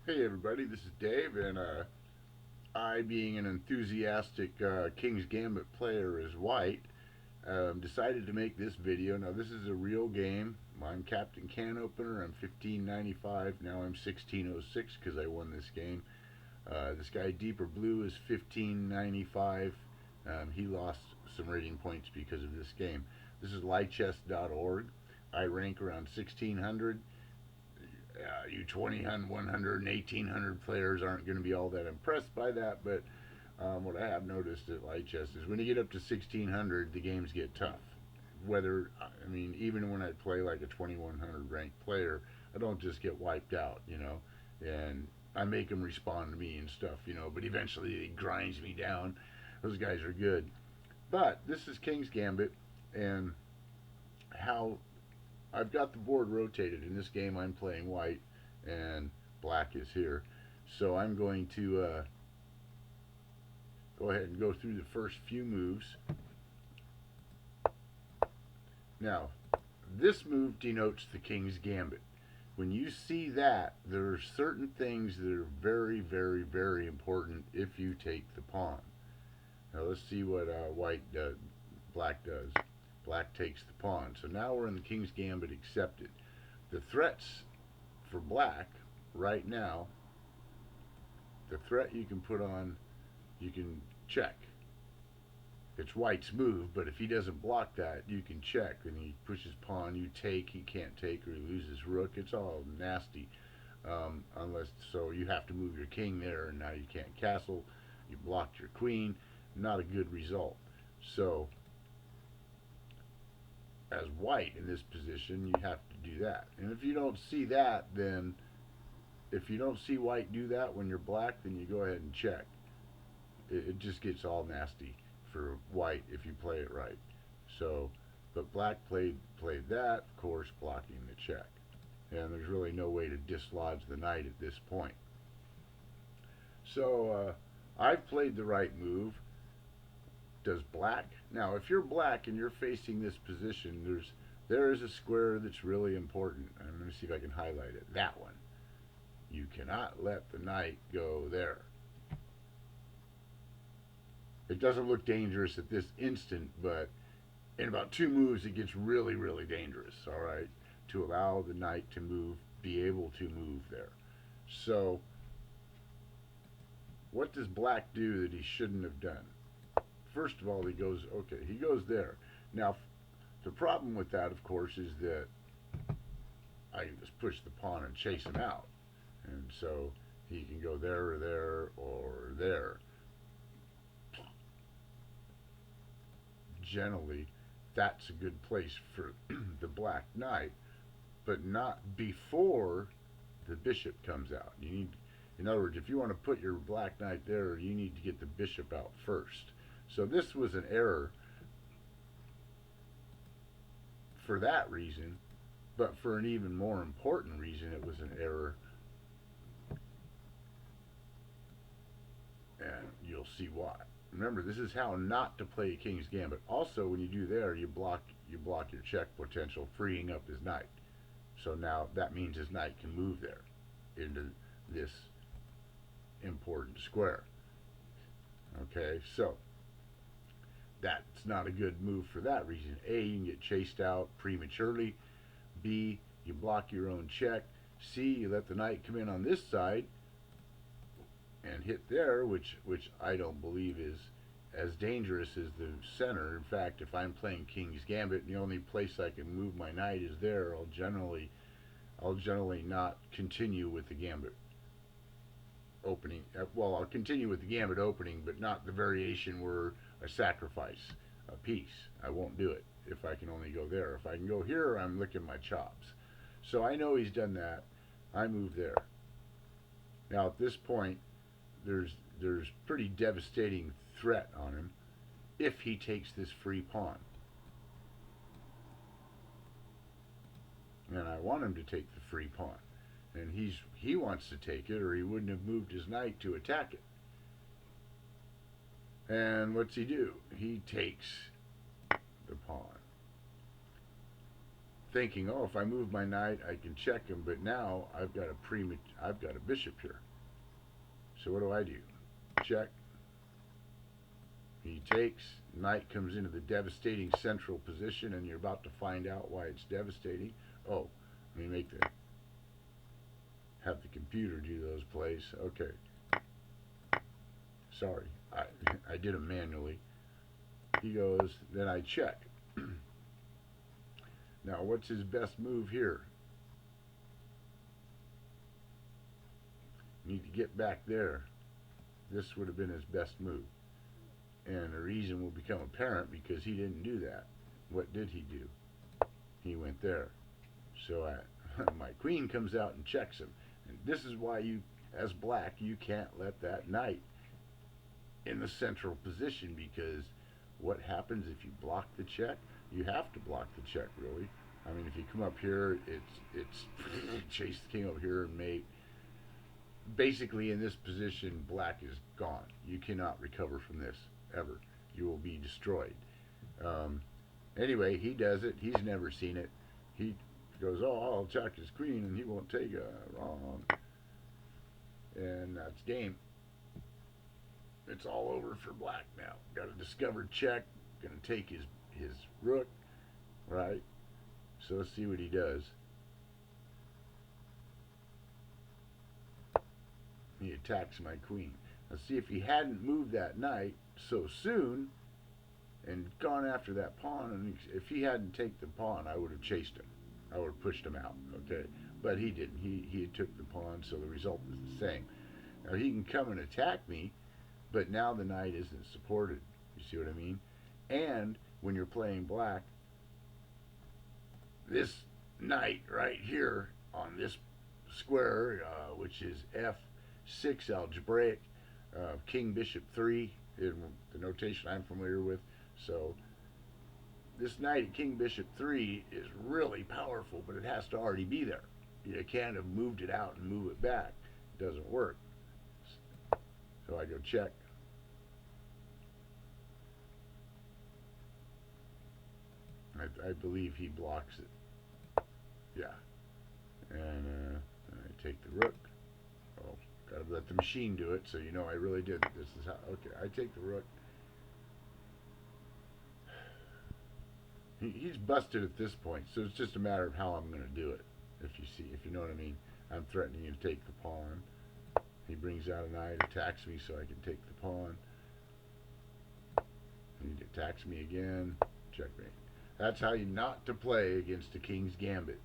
Hey everybody, this is Dave, and I, being an enthusiastic King's Gambit player as white, decided to make this video. Now this is a real game. I'm Captain Can Opener. I'm 1595. Now I'm 1606 because I won this game. This guy Deeper Blue is 1595. He lost some rating points because of this game. This is lichess.org. I rank around 1600. You 20, 100, and 1800 players aren't going to be all that impressed by that, but what I have noticed at light chess is when you get up to 1600, the games get tough. Even when I play like a 2100 ranked player, I don't just get wiped out, and I make them respond to me and stuff, but eventually it grinds me down. Those guys are good. But this is King's Gambit, and how I've got the board rotated. In this game, I'm playing white, and black is here. So I'm going to go ahead and go through the first few moves. Now, this move denotes the King's Gambit. When you see that, there are certain things that are very, very, very important if you take the pawn. Now let's see what black does. Black takes the pawn. So now we're in the King's Gambit accepted. The threats for black right now, the threat you can put on, you can check. It's white's move, but if he doesn't block that, you can check. And he pushes pawn, you take, he can't take, or he loses rook. It's all nasty. So you have to move your king there, and now you can't castle. You blocked your queen. Not a good result. So as white in this position, you have to do that. And if you don't see that, then if you don't see white do that when you're black, then you go ahead and check. It just gets all nasty for white if you play it right. So, but black played that, of course, blocking the check. And there's really no way to dislodge the knight at this point. So I've played the right move. Does black? Now, if you're black and you're facing this position, there is a square that's really important. I'm going to see if I can highlight it. That one. You cannot let the knight go there. It doesn't look dangerous at this instant, but in about 2 moves it gets really, really dangerous, all right, to allow the knight to move, be able to move there. So what does black do that he shouldn't have done? First of all, he goes there. Now, the problem with that, of course, is that I can just push the pawn and chase him out. And so he can go there or there or there. Generally, that's a good place for the black knight, but not before the bishop comes out. In other words, if you want to put your black knight there, you need to get the bishop out first. So this was an error for that reason, but for an even more important reason, it was an error. And you'll see why. Remember, this is how not to play a King's Gambit. Also, when you do there, you block your check potential, freeing up his knight. So now that means his knight can move there into this important square. Okay, so that's not a good move for that reason. A, you can get chased out prematurely. B, you block your own check. C, you let the knight come in on this side and hit there, which I don't believe is as dangerous as the center. In fact, if I'm playing King's Gambit and the only place I can move my knight is there, I'll generally not continue with the Gambit opening. Well, I'll continue with the Gambit opening, but not the variation where I sacrifice a piece. I won't do it if I can only go there. If I can go here, I'm licking my chops. So I know he's done that. I move there. Now at this point, there's pretty devastating threat on him if he takes this free pawn. And I want him to take the free pawn. And he wants to take it, or he wouldn't have moved his knight to attack it. And what's he do? He takes the pawn. thinking, oh, if I move my knight, I can check him. But now I've got a bishop here. So what do? Check. He takes. Knight comes into the devastating central position, and you're about to find out why it's devastating. Oh, let me have the computer do those plays. Okay. Sorry, I did them manually. He goes, then I check. Now, what's his best move here? Need to get back there. This would have been his best move. And the reason will become apparent because he didn't do that. What did he do? He went there. So my queen comes out and checks him. And this is why you, as black, you can't let that knight in the central position, because what happens if you block the check? You have to block the check, really. I mean, if you come up here, it's chase the king over here and mate. Basically, in this position, black is gone. You cannot recover from this, ever. You will be destroyed. Anyway, he does it. He's never seen it. He goes, oh, I'll check his queen, and he won't take a wrong. And that's game. It's all over for black now. Got a discovered check. Gonna take his rook, right? So let's see what he does. He attacks my queen. Let's see if he hadn't moved that knight so soon and gone after that pawn, and if he hadn't taken the pawn, I would have chased him. I would have pushed him out, okay? But he didn't. He took the pawn, so the result is the same. Now he can come and attack me, but now the knight isn't supported. You see what I mean? And when you're playing black, this knight right here on this square, which is F6 algebraic, King Bishop 3, in the notation I'm familiar with. So this knight at King Bishop 3 is really powerful, but it has to already be there. You can't have moved it out and move it back. It doesn't work. So I go check. I believe he blocks it. Yeah. And I take the rook. Oh, gotta let the machine do it, so you know I really did. This is how. Okay, I take the rook. He's busted at this point, so it's just a matter of how I'm going to do it. If you know what I mean. I'm threatening to take the pawn. He brings out a knight, attacks me, so I can take the pawn. He attacks me again. Checkmate. That's how you not to play against the King's Gambit.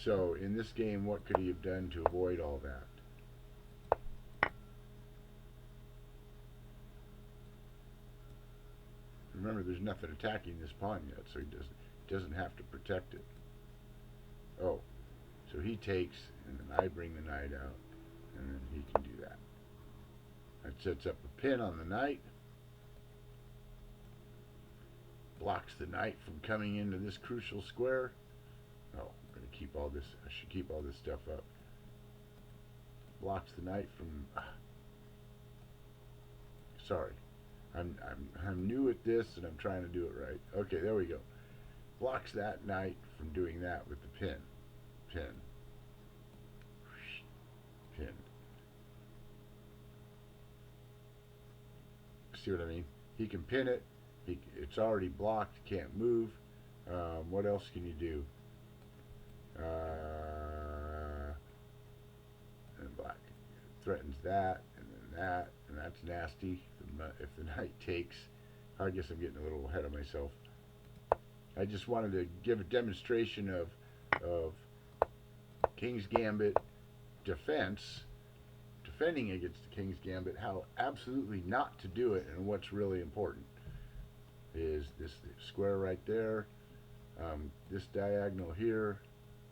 So in this game, what could he have done to avoid all that? Remember, there's nothing attacking this pawn yet, so he doesn't have to protect it. Oh, so he takes, and then I bring the knight out, and then he can do that. That sets up a pin on the knight. Blocks the knight from coming into this crucial square. Oh, I'm going to keep all this. I should keep all this stuff up. Blocks the knight from. Sorry, I'm new at this, and I'm trying to do it right. Okay, there we go. Blocks that knight from doing that with the pin. Pin. Pin. See what I mean? He can pin it. It's already blocked, can't move. What else can you do? And black threatens that, and then that, and that's nasty. If the knight takes, I guess I'm getting a little ahead of myself. I just wanted to give a demonstration of King's Gambit defense, defending against the King's Gambit, how absolutely not to do it, and what's really important is this square right there, this diagonal here,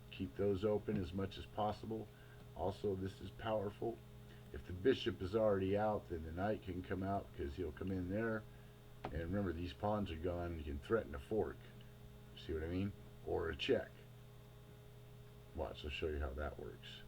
keep those open as much as possible. Also, this is powerful. If the bishop is already out, then the knight can come out because he'll come in there. And remember, these pawns are gone. You can threaten a fork. See what I mean? Or a check. Watch, I'll show you how that works.